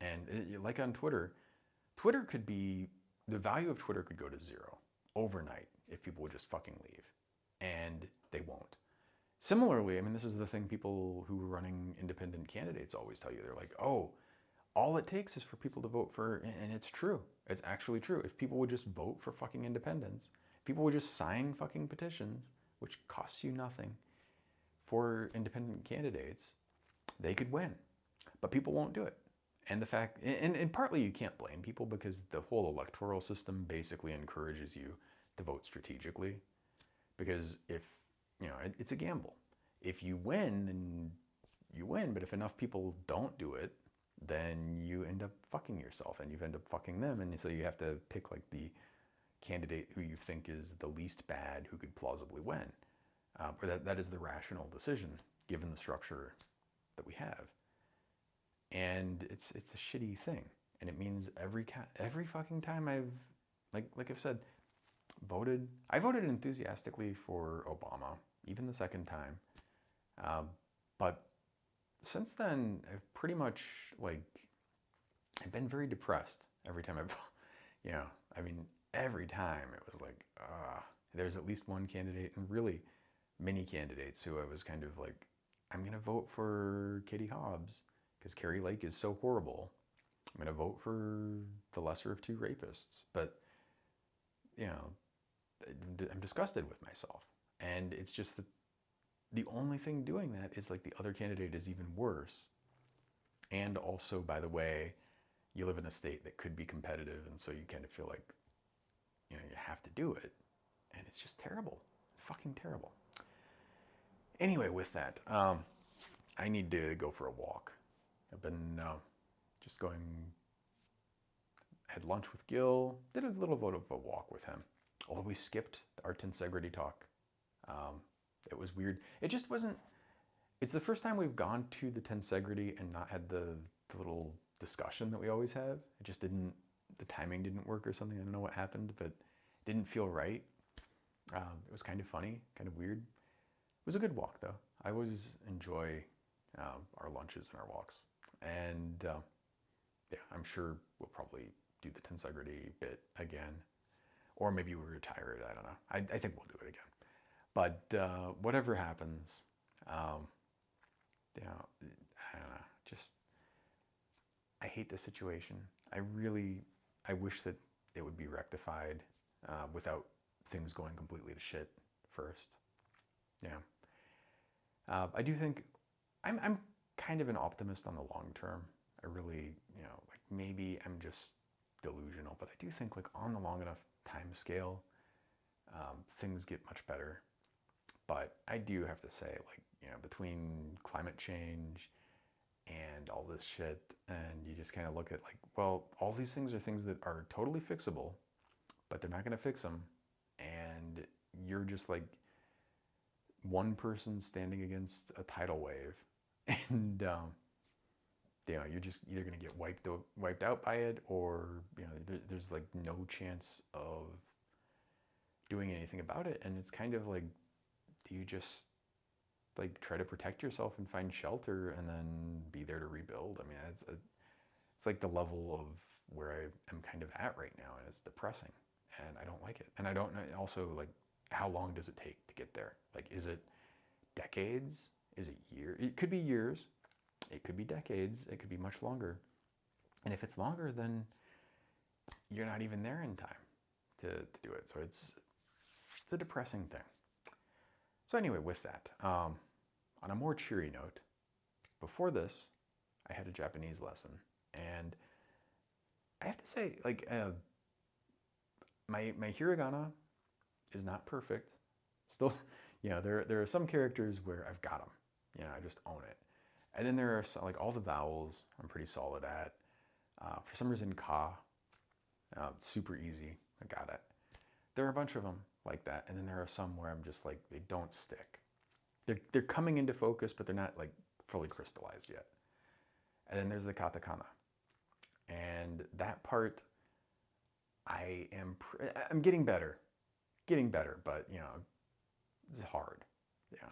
And like on Twitter, the value of Twitter could go to zero overnight if people would just fucking leave. And they won't. Similarly, I mean, this is the thing people who are running independent candidates always tell you. They're like, oh, all it takes is for people to vote for, and it's true. It's actually true. If people would just vote for fucking independence, if people would just sign fucking petitions, which costs you nothing, for independent candidates, they could win. But people won't do it. And the fact, and partly you can't blame people because the whole electoral system basically encourages you to vote strategically. Because if, you know, it's a gamble. If you win, then you win. But if enough people don't do it, then you end up fucking yourself and you end up fucking them. And so you have to pick like the candidate who you think is the least bad who could plausibly win. Or that is the rational decision given the structure that we have. And it's a shitty thing. And it means every fucking time I've, like I've said, I voted enthusiastically for Obama, even the second time. But since then, I've pretty much, like, I've been very depressed every time I've, you know, I mean, every time it was like, there's at least one candidate, and really many candidates who I was kind of like, I'm going to vote for Katie Hobbs because Carrie Lake is so horrible. I'm going to vote for the lesser of two rapists. But, you know, I'm disgusted with myself. And it's just that the only thing doing that is like the other candidate is even worse. And also, by the way, you live in a state that could be competitive. And so you kind of feel like, you know, you have to do it. And it's just terrible. Fucking terrible. Anyway, with that, I need to go for a walk. I've been just had lunch with Gil, did a little bit of a walk with him. Although we skipped our tensegrity talk. It was weird. It just wasn't, it's the first time we've gone to the tensegrity and not had the little discussion that we always have. It just didn't, the timing didn't work or something. I don't know what happened, but it didn't feel right. It was kind of funny, kind of weird. It was a good walk, though. I always enjoy our lunches and our walks. And yeah, I'm sure we'll probably do the tensegrity bit again. Or maybe we'll retire it, I don't know. I think we'll do it again. But whatever happens, you know, I don't know, just, I hate this situation. I wish that it would be rectified without things going completely to shit first. Yeah. I do think, I'm kind of an optimist on the long term. I really, you know, like maybe I'm just delusional, but I do think like on the long enough time scale, things get much better. But I do have to say, like, you know, between climate change and all this shit, and you just kind of look at like, well, all these things are things that are totally fixable, but they're not going to fix them. And you're just like one person standing against a tidal wave. And, you know, you're just either going to get wiped out by it, or, you know, there's like no chance of doing anything about it. And it's kind of like, do you just like try to protect yourself and find shelter and then be there to rebuild? I mean, it's like the level of where I am kind of at right now, and it's depressing, and I don't like it. And I don't know also, like, how long does it take to get there? Like, is it decades? Is it years? It could be years. It could be decades. It could be much longer. And if it's longer, then you're not even there in time to do it. So it's a depressing thing. So anyway, with that, on a more cheery note, before this, I had a Japanese lesson, and I have to say, like, my hiragana is not perfect. Still, there are some characters where I've got them. I just own it. And then there are some, like all the vowels I'm pretty solid at. For some reason, ka, super easy. I got it. There are a bunch of them like that, and then there are some where I'm just like, they don't stick. They're coming into focus, but they're not like fully crystallized yet. And then there's the katakana, and that part I'm getting better, but it's hard. Yeah,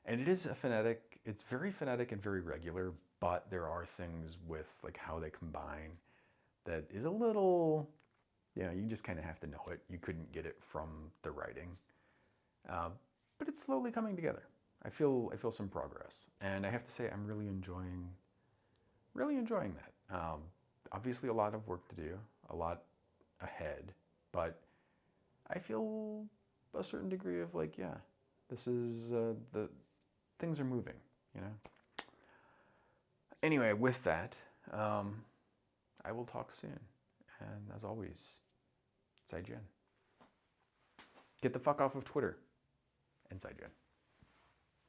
and it is a phonetic. It's very phonetic and very regular, but there are things with like how they combine that is a little. You just kind of have to know it. You couldn't get it from the writing, but it's slowly coming together. I feel some progress, and I have to say I'm really enjoying that. Obviously, a lot of work to do, a lot ahead, but I feel a certain degree of like, yeah, this is the things are moving. Anyway, with that, I will talk soon, and as always, Zaijian. Get the fuck off of Twitter, and Zaijian.